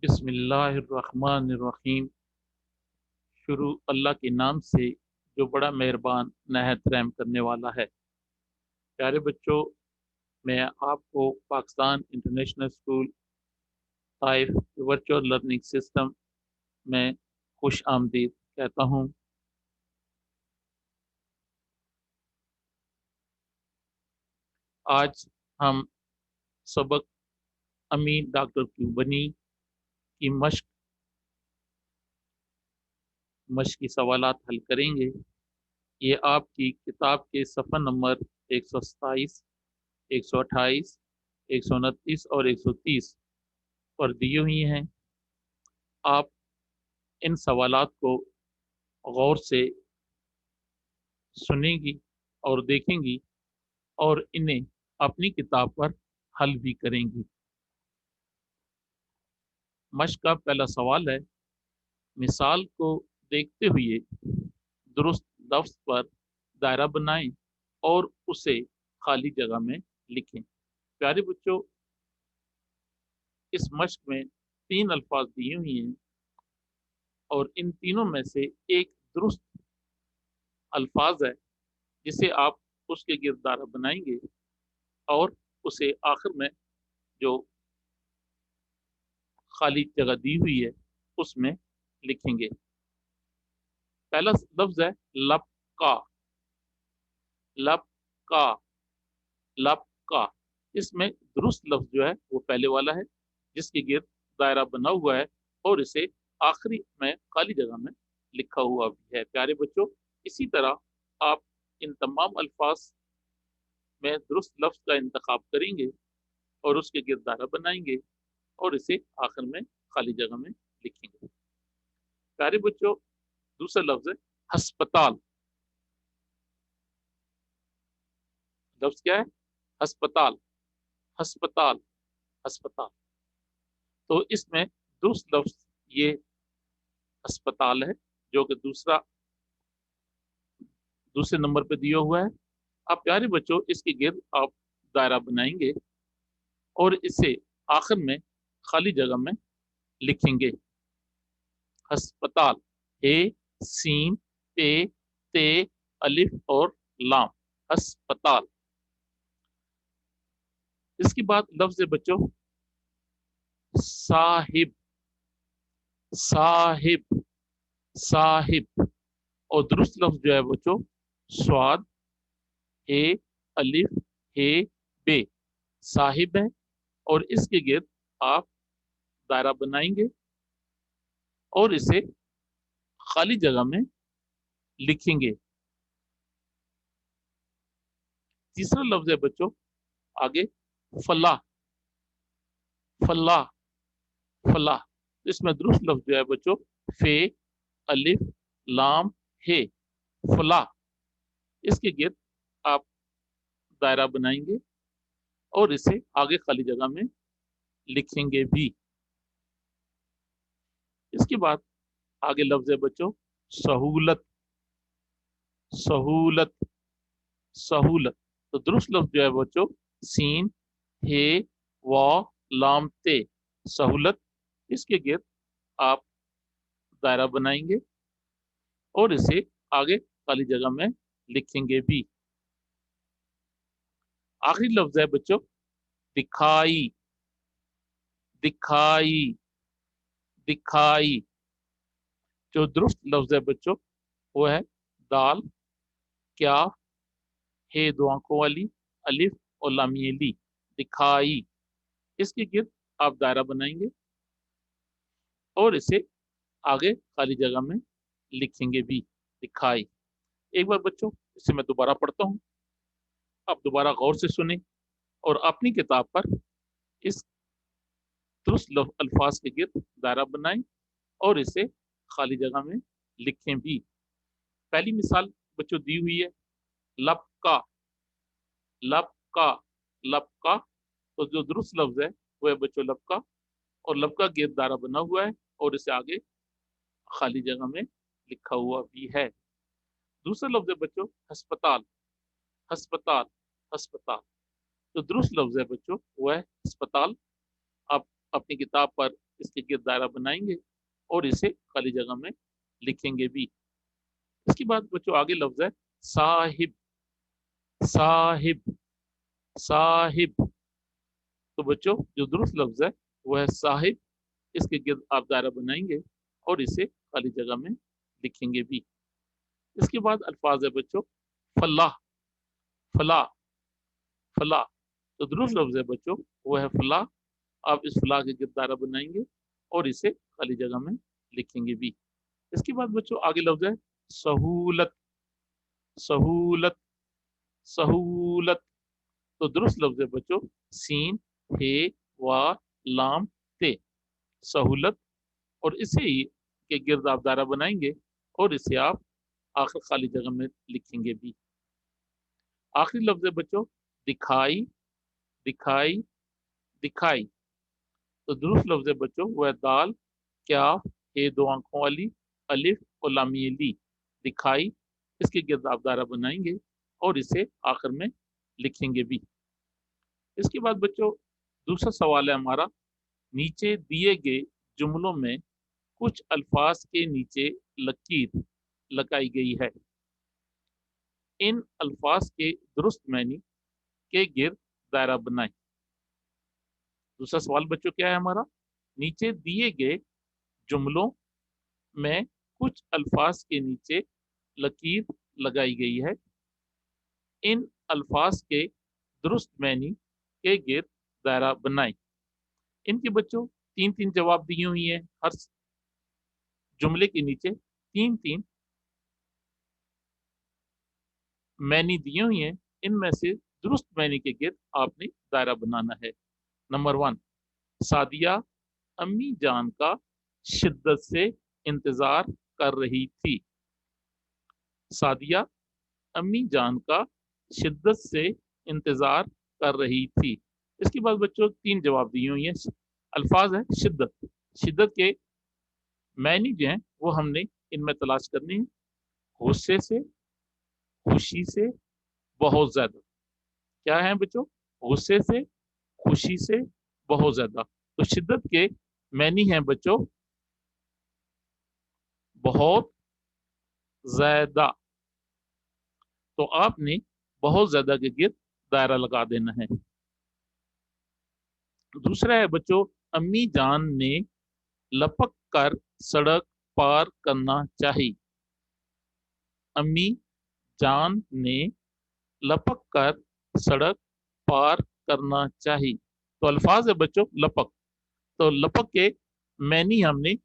بسم اللہ الرحمن الرحیم۔ شروع اللہ کے نام سے جو بڑا مہربان نہایت رحم کرنے والا ہے۔ پیارے بچوں، میں آپ کو Pakistan international school Taif virtual learning system میں خوش آمدید کہتا ہوں۔ آج ہم سبق امین ڈاکٹر کیوں بنی کی مشقی سوالات حل کریں گے۔ یہ آپ کی کتاب کے صفحہ نمبر 127، 128، 129 اور 130 پر دی ہوئی ہیں۔ آپ ان سوالات کو غور سے سنیں گی اور دیکھیں گی اور انہیں اپنی کتاب پر حل بھی کریں گی۔ مشق کا پہلا سوال ہے، مثال کو دیکھتے ہوئے درست لفظ پر دائرہ بنائیں اور اسے خالی جگہ میں لکھیں۔ پیارے بچوں، اس مشق میں 3 الفاظ دیے ہوئے ہیں اور ان تینوں میں سے ایک درست الفاظ ہے جسے آپ اس کے گرد دائرہ بنائیں گے اور اسے آخر میں جو خالی جگہ دی ہوئی ہے اس میں لکھیں گے۔ پہلا لفظ ہے لبکا۔ لبکا، لبکا۔ اس میں درست لفظ جو ہے وہ پہلے والا ہے جس کے گرد دائرہ بنا ہوا ہے اور اسے آخری میں خالی جگہ میں لکھا ہوا بھی ہے۔ پیارے بچوں، اسی طرح آپ ان تمام الفاظ میں درست لفظ کا انتخاب کریں گے اور اس کے گرد دائرہ بنائیں گے اور اسے آخر میں خالی جگہ میں لکھیں گے۔ پیارے بچوں، دوسرا لفظ ہے ہسپتال۔ لفظ کیا ہے؟ ہسپتال، ہسپتال، ہسپتال۔ تو اس میں درست لفظ یہ ہسپتال ہے جو کہ دوسرے نمبر پہ دیا ہوا ہے۔ اب پیارے بچوں، اس کے گرد آپ دائرہ بنائیں گے اور اسے آخر میں خالی جگہ میں لکھیں گے۔ ہسپتال، اے سین تے تے الف اور لام، ہسپتال۔ اس کے بعد لفظ بچوں صاحب، صاحب، صاحب۔ اور درست لفظ جو ہے بچوں سواد، اے الف اے بے، صاحب ہے اور اس کے گرد آپ دائرہ بنائیں گے اور اسے خالی جگہ میں لکھیں گے۔ تیسرا لفظ ہے بچوں آگے فلاح، فلاح، فلاح۔ اس میں درست لفظ جو ہے بچوں فے الف لام ہے، فلاح۔ اس کے گرد آپ دائرہ بنائیں گے اور اسے آگے خالی جگہ میں لکھیں گے بھی۔ اس کے بعد آگے لفظ ہے بچوں سہولت، سہولت، سہولت۔ تو درست لفظ جو ہے بچوں سین ہے وا لام تے، سہولت۔ اس کے گرد آپ دائرہ بنائیں گے اور اسے آگے خالی جگہ میں لکھیں گے بھی۔ آخری لفظ ہے بچوں دکھائی، دکھائی، دکھائی۔ جو درست لفظ ہے بچوں وہ ہے دال کیا ہے دو آنکھوں والی الف اور لامیہ لی، دکھائی۔ اس کے گرد آپ دائرہ بنائیں گے اور اسے آگے خالی جگہ میں لکھیں گے بھی، دکھائی۔ ایک بار بچوں اسے میں دوبارہ پڑھتا ہوں، آپ دوبارہ غور سے سنیں اور اپنی کتاب پر اس درست الفاظ کے گرد دائرہ بنائیں اور اسے خالی جگہ میں لکھیں بھی۔ پہلی مثال بچوں دی ہوئی ہے لبکا، لبکا، لبکا۔ تو جو درست لفظ ہے وہ ہے بچوں لبکا اور لبکا گرد دائرہ بنا ہوا ہے اور اسے آگے خالی جگہ میں لکھا ہوا بھی ہے۔ دوسرا لفظ ہے بچوں ہسپتال، ہسپتال، ہسپتال۔ تو درست لفظ ہے بچوں وہ ہے ہسپتال۔ آپ اپنی کتاب پر इसके गिर्द दायरा बनाएंगे और इसे खाली जगह में लिखेंगे भी। इसके बाद बच्चों आगे लफ्ज है साहिब। साहिब, साहिब। तो बच्चों जो दुरुस्त लफ्ज है वो है साहिब। इसके गिर्द आप दायरा बनाएंगे और इसे खाली जगह में लिखेंगे भी। इसके बाद अल्फाज है बच्चों फलाह। फलाह, फलाह। तो दुरुस्त लफ्ज है बच्चों वो है फलाह। आप इस फलाह के गिर्द दायरा बनाएंगे और इसे खाली जगह में लिखेंगे भी। इसके बाद बच्चों आगे लफ्ज है सहूलत। सहूलत, सहूलत। तो दुरुस्त लफ्ज है बच्चों सीन, हे, वा, लाम, ते। सहूलत। और इसे ही के गिर्द आप दायरा बनाएंगे और इसे आप आखिर खाली जगह में लिखेंगे भी। आखिरी लफ्ज है बच्चों दिखाई। दिखाई, दिखाई। तो दुरुस्त लफ्ज है बच्चों वह दाल, क्या, हे दो आंखों वाली, अलिफ और लामी ली। दिखाई। इसके गिर्द आप दायरा बनाएंगे और इसे आखिर में लिखेंगे भी। इसके बाद बच्चों दूसरा सवाल है हमारा, नीचे दिए गए जुमलों में कुछ अल्फाज के नीचे लकीर लगाई गई है। इन अल्फाज के दुरुस्त मैनी के गिर्द दायरा बनाएं। दूसरा सवाल बच्चों क्या है हमारा, नीचे दिए गए जुमलों में कुछ अल्फाज के नीचे लकीर लगाई गई है। इन अल्फाज के दुरुस्त मैनी के गिर्द दायरा बनाएं। इनके बच्चों तीन तीन जवाब दिए हुई हैं। हर जुमले के नीचे तीन तीन मैनी दिए हुई हैं। इनमें से दुरुस्त मैनी के गिर्द आपने दायरा बनाना है। नंबर 1, सादिया अम्मी जान का शिद्दत से इंतजार कर रही थी। सादिया अम्मी जान का शिद्दत से इंतजार कर रही थी। इसके बाद बच्चों तीन जवाब दिए हुए हैं। अल्फाज है शिद्दत। शिद्दत के मैनी जो हैं वो हमने इनमें तलाश करनी है। गुस्से से, खुशी से, बहुत ज्यादा। क्या है बच्चों, गुस्से से, खुशी से, बहुत ज्यादा। तो शिद्दत के मैनी हैं बच्चों बहुत ज्यादा। तो आपने बहुत ज्यादा के गिर्द दायरा लगा देना है। दूसरा है बच्चों अम्मी जान ने लपक कर सड़क पार करना चाहिए। अम्मी जान ने लपक कर सड़क पार करना चाहिए। तो अल्फाज है बच्चों लपक। तो लपक के मैनी हमने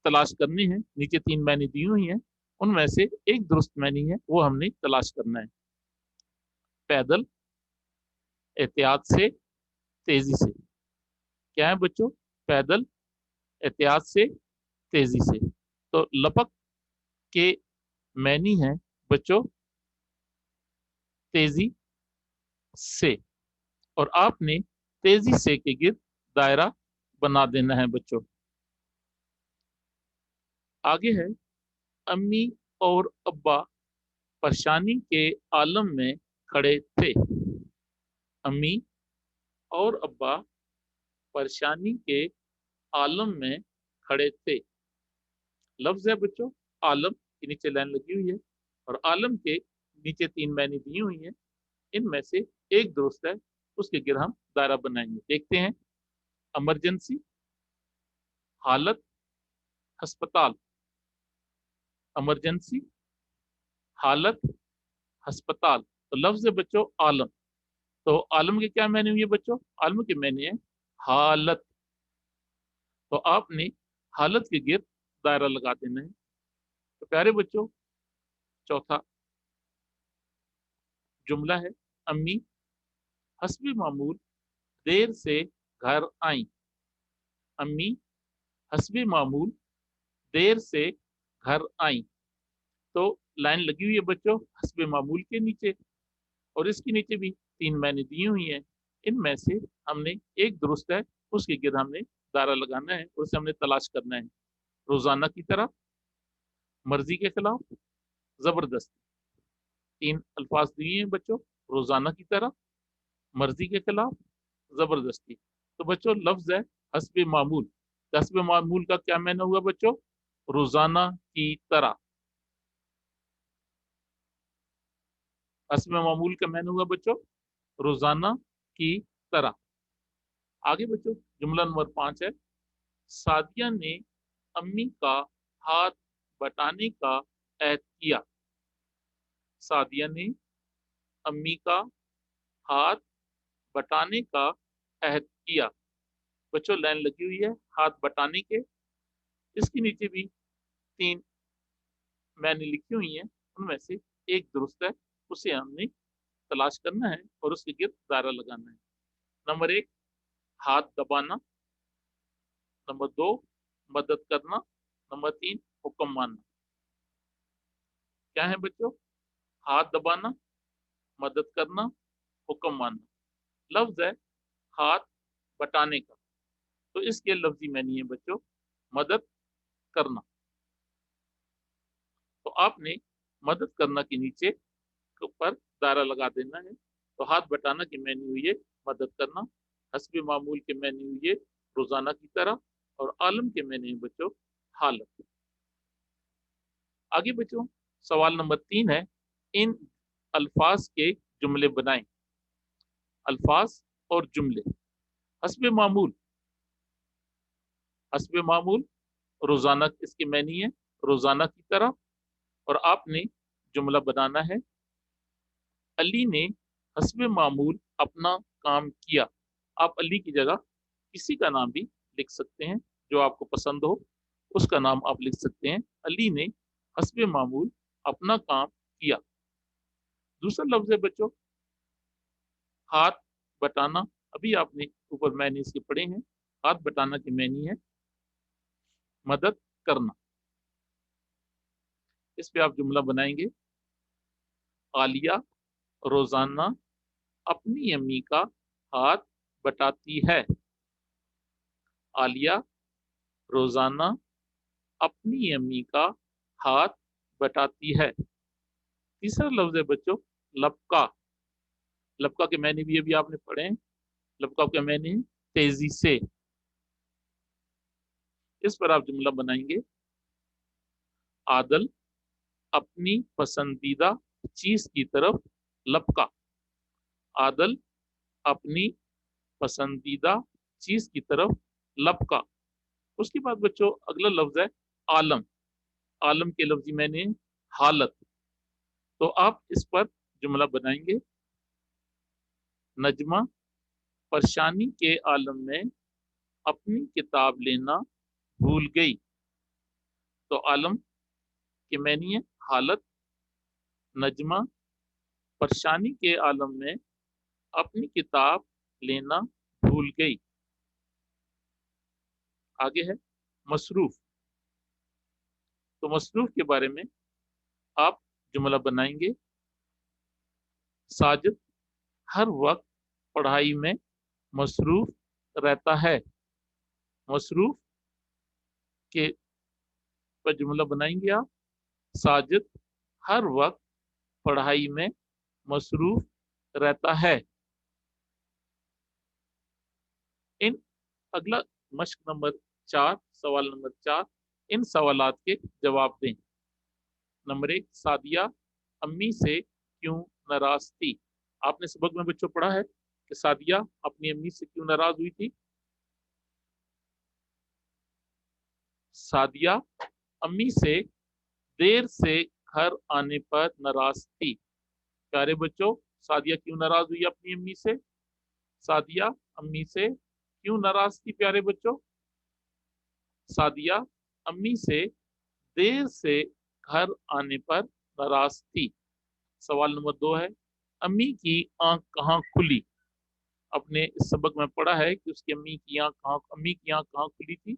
तलाश करनी है। नीचे तीन मैनी दी हुई हैं, उनमें से एक दुरुस्त मैनी है वो हमने तलाश करना है। पैदल, एहतियात से, तेजी से। क्या है बच्चों, पैदल, एहतियात से, तेजी से। तो लपक के मैनी है बच्चों तेजी से। और आपने तेजी से के गिर्द दायरा बना देना है बच्चों। आगे है अम्मी और अब्बा परेशानी के आलम में खड़े थे। अम्मी और अब्बा परेशानी के आलम में खड़े थे। लफ्ज है बच्चों आलम के नीचे लाइन लगी हुई है और आलम के नीचे तीन मैनी दी हुई हैं। इनमें से एक दुरुस्त है, उसके गिर्द हम दायरा बनाएंगे। देखते हैं, इमरजेंसी, हालत, अस्पताल। इमरजेंसी, हालत, अस्पताल। तो लफ्ज है बच्चों आलम। तो आलम के क्या मैंने हुई है बच्चों, आलम के मैंने है हालत। तो आपने हालत के गिर्द दायरा लगा देना है। तो प्यारे बच्चों चौथा जुमला है अम्मी हस्बी मामूल देर से घर आई। अम्मी हस्बी मामूल देर से घर आई। तो लाइन लगी हुई है बच्चों हस्बे मामूल के नीचे और इसके नीचे भी तीन मैंने दी हुई हैं। इनमें से हमने एक दुरुस्त है, उसके गिर्द हमने दायरा लगाना है और उसे हमने तलाश करना है। रोजाना की तरह, मर्जी के खिलाफ, जबरदस्ती। तीन अल्फाज दिए हैं बच्चों, रोजाना की तरह, मर्जी के खिलाफ, जबरदस्ती। तो बच्चों लफ्ज है हस्बे मामूल। हस्ब मामूल का क्या मायना हुआ बच्चों? रोजाना की तरह। हस्ब मामूल का मायना हुआ बच्चों रोजाना की तरह। आगे बच्चों जुमला नंबर 5 है, सादिया ने अम्मी का हाथ बटाने का अहद किया। सादिया ने अम्मी का हाथ बटाने का अहद किया। बच्चों लाइन लगी हुई है हाथ बटाने के, इसके नीचे भी 3 मैंने लिखी हुई हैं, उनमें से एक दुरुस्त है, उसे हमने तलाश करना है और उसके गिर्द दायरा लगाना है। नंबर 1 हाथ दबाना, नंबर 2 मदद करना, नंबर 3 हुक्म मानना। क्या है बच्चों? हाथ दबाना, मदद करना, हुक्म मानना। लफ्ज है हाथ बटाने का, तो इसके लफ्जी मैनी है बच्चों मदद करना। तो आपने मदद करना के नीचे पर दायरा लगा देना है। तो हाथ बटाना की मैनी हुई है मदद करना, हस्बे मामूल के मैनी हुई है रोजाना की तरह, और आलम के मैनी है बच्चों हालत। आगे बच्चों सवाल नंबर 3 है, इन अल्फाज के जुमले बनाएं। अल्फाज और जुमले। हस्बे मामूल, हस्बे मामूल रोजाना, इसकी मैनी है रोजाना की तरह, और आपने जुमला बनाना है अली ने हस्बे मामूल अपना काम किया। आप अली की जगह किसी का नाम भी लिख सकते हैं जो आपको पसंद हो, उसका नाम आप लिख सकते हैं। अली ने हस्बे मामूल अपना काम किया। दूसरा लफ्ज है बच्चों हाथ बटाना। अभी आपने ऊपर मैंने इसके पढ़े हैं, हाथ बटाना की मैनी है मदद करना। इस पे आप जुमला बनाएंगे, आलिया रोजाना अपनी अम्मी का हाथ बटाती है। आलिया रोजाना अपनी अम्मी का हाथ बटाती है। तीसरा लफ्ज है बच्चों लपका। लपका के मैंने भी अभी आपने पढ़े हैं, लपका के मैंने तेजी से। इस पर आप जुमला बनाएंगे, आदल अपनी पसंदीदा चीज की तरफ लपका। आदल अपनी पसंदीदा चीज की तरफ लपका। उसके बाद बच्चों अगला लफ्ज है आलम। आलम के लफ्जी मैंने हालत। तो आप इस पर जुमला बनाएंगे, नजमा परेशानी के आलम में अपनी किताब लेना भूल गई। तो आलम के मैनी है हालत, नजमा परेशानी के आलम में अपनी किताब लेना भूल गई। आगे है मसरूफ। तो मसरूफ के बारे में आप जुमला बनाएंगे, साजिद हर वक्त पढ़ाई में मसरूफ रहता है। मसरूफ के पर जुमला बनाएंगे आप, साजिद हर वक्त पढ़ाई में मसरूफ रहता है। इन अगला मश्क नंबर 4, सवाल नंबर 4, इन सवालात के जवाब दें। नंबर 1 सादिया अम्मी से क्यों नाराज थी? आपने सबक में बच्चों पढ़ा है कि सादिया अपनी अम्मी से क्यों नाराज हुई थी? सादिया अम्मी से देर से घर आने पर नाराज थी। प्यारे बच्चों सादिया क्यों नाराज हुई अपनी अम्मी से? सादिया अम्मी से क्यों नाराज थी प्यारे बच्चों? सादिया अम्मी से देर से घर आने पर नाराज थी। सवाल नंबर 2 है, अम्मी की आंख कहाँ खुली? अपने इस सबक में पढ़ा है कि उसकी अम्मी की आंख कहाँ खुली थी?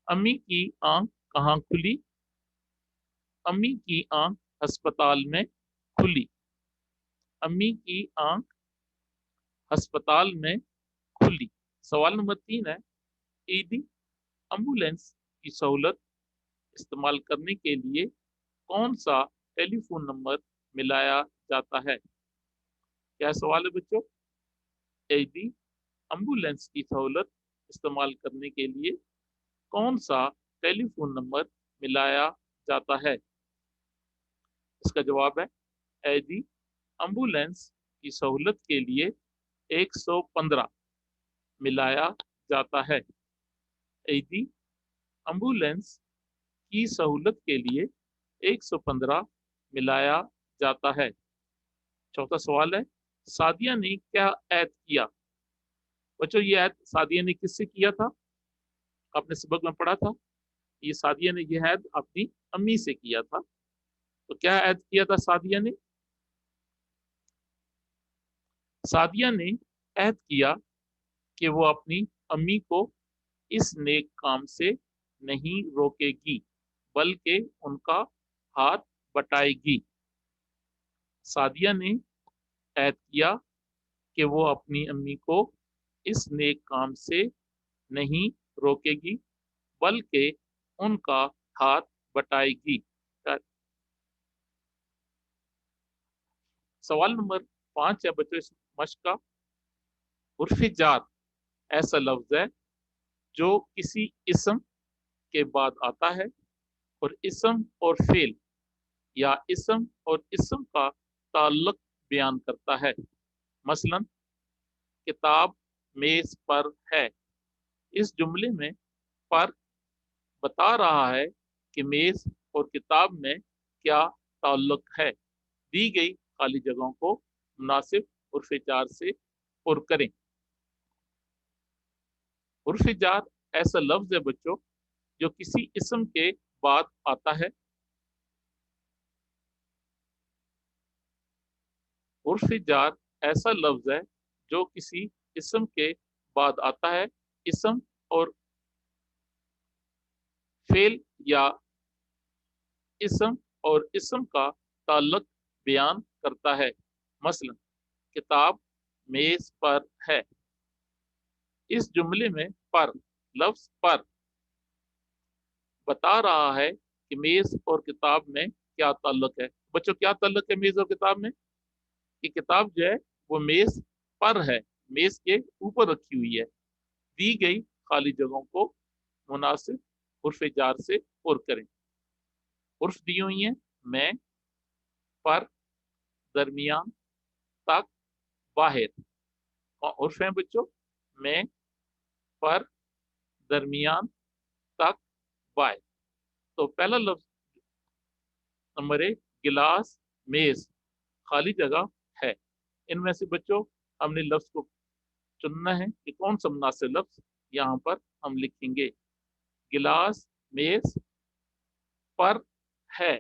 अम्मी की आंख कहाँ खुली? अम्मी की आंख अस्पताल में खुली। अम्मी की आंख अस्पताल में खुली। सवाल नंबर 3 है, ईदी एम्बुलेंस की सहूलत इस्तेमाल करने के लिए कौन सा टेलीफोन नंबर मिलाया जाता है? क्या सवाल है बच्चों? ईदी एम्बुलेंस की सहूलत इस्तेमाल करने के लिए कौन सा टेलीफोन नंबर मिलाया जाता है? इसका जवाब है ए जी, एम्बुलेंस की सहूलत के लिए 115 मिलाया जाता है। ए जी, एम्बुलेंस की सहूलत के लिए 115 मिलाया जाता है। चौथा सवाल है, सादिया ने क्या ऐद किया? बच्चों, ये ऐद सादिया ने किससे किया था? आपने सबक में पढ़ा था। ये सादिया ने ये ऐद अपनी अम्मी से किया था। तो क्या ऐद किया था सादिया ने? सादिया ने ऐद किया कि वो अपनी अम्मी को इस नेक काम से नहीं रोकेगी, बल्कि उनका हाथ बटाएगी। सादिया ने ऐद किया कि वो अपनी अम्मी को इस नेक काम से नहीं रोकेगी, बल्कि उनका हाथ बटाएगी। सवाल नंबर 5 है बच्चों इस मश्क का। उर्फ जार ऐसा लफ्ज है जो किसी इसम के बाद आता है और इसम और फेल या इसम और इसम का ताल्लुक बयान करता है। मसलन, किताब मेज पर है। इस जुमले में पर बता रहा है कि मेज और किताब में क्या ताल्लुक है। दी गई खाली जगहों को मुनासिब उर्फ जार से पुर करें। उर्फ जार ऐसा लफ्ज है बच्चों जो किसी इसम के बाद आता है। उर्फ जार ऐसा लफ्ज है जो किसी इसम के बाद आता है। इसम और फेल या इसम और इसम का ताल्लुक बयान करता है। मसलन, किताब मेज पर है। इस जुमले में पर लफ्ज पर बता रहा है कि मेज और किताब में क्या ताल्लुक है। बच्चों, क्या ताल्लुक है मेज और किताब में? कि किताब जो है वो मेज पर है, मेज के ऊपर रखी हुई है। दी गई खाली जगहों को मुनासिब उर्फ जार से पुर करें। उर्फ दी हुई है मैं, पर, दरमियान, तक, बाहर। और उर्फ है बच्चों मैं, पर, दरमियान, तक, बाहर। तो पहला लफ्ज नंबर 1, गिलास, मेज, खाली जगह है। इनमें से बच्चों हमने लफ्ज को चुनना है कि कौन सा मुनासिब लफ्ज यहाँ पर हम लिखेंगे। गिलास मेज पर है।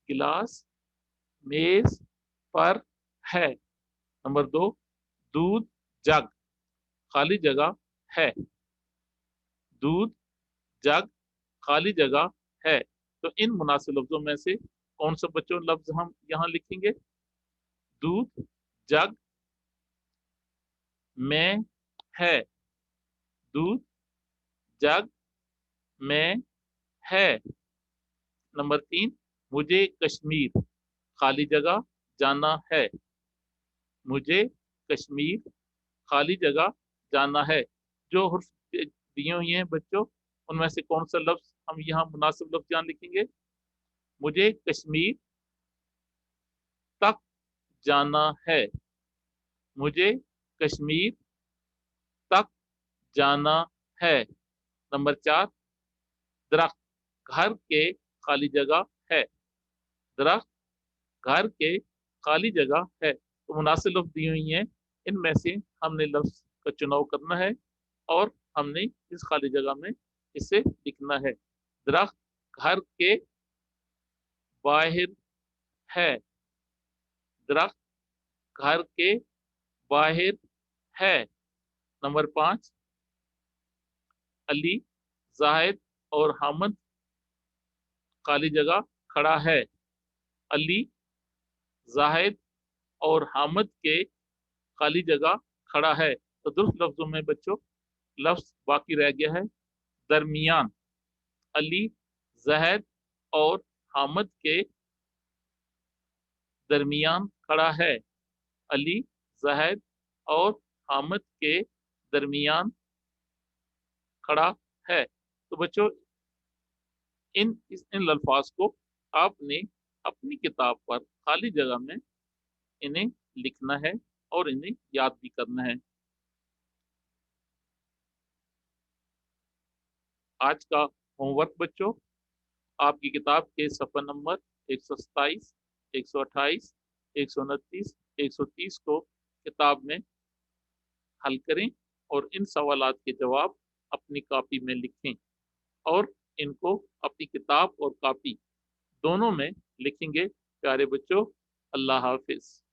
गिलास मेज पर है। नंबर 2, दूध जग, खाली जगह है। दूध जग, खाली जगह है। तो इन मुनासिब लफ्जों में से कौन सा बच्चों लफ्ज हम यहाँ लिखेंगे? दूध जग में है। दूध जग में है। नंबर 3, मुझे कश्मीर, खाली जगह जाना है। मुझे कश्मीर, खाली जगह जाना है। जो हुर्फ दिए हुए हैं बच्चों उनमें से कौन सा लफ्ज हम यहाँ मुनासिब लफ्ज यहाँ लिखेंगे? मुझे कश्मीर तक जाना है। मुझे कश्मीर तक जाना है। नंबर 4, दरख्त घर के खाली जगह है। दरख्त घर के खाली जगह है। तो मुनासिब लफ्ज दी हुई हैं, इनमें से हमने लफ्ज का चुनाव करना है और हमने इस खाली जगह में इसे लिखना है। दरख्त घर के बाहर है। दरख्त घर के बाहर है। नंबर 5, अली, जाहिद और हामिद खाली जगह खड़ा है। अली, जाहिद और हामिद के खाली जगह खड़ा है। तो दुरुस्त लफ्जों में बच्चों लफ्ज बाकी रह गया है दरमियान। अली, जाहिद और हामिद के दरमियान खड़ा है। अली, जाहिद और हामिद के दरमियान खड़ा है। तो बच्चों इन अल्फाज को आपने अपनी किताब पर खाली जगह में इन्हें लिखना है और इन्हें याद भी करना है। आज का होमवर्क बच्चों, आपकी किताब के सफ़ा नंबर 127, 128, 129, 130 को किताब में हल करें और इन सवालात के जवाब अपनी कॉपी में लिखें और इनको अपनी किताब और कॉपी दोनों में लिखेंगे। प्यारे बच्चों, अल्लाह हाफिज।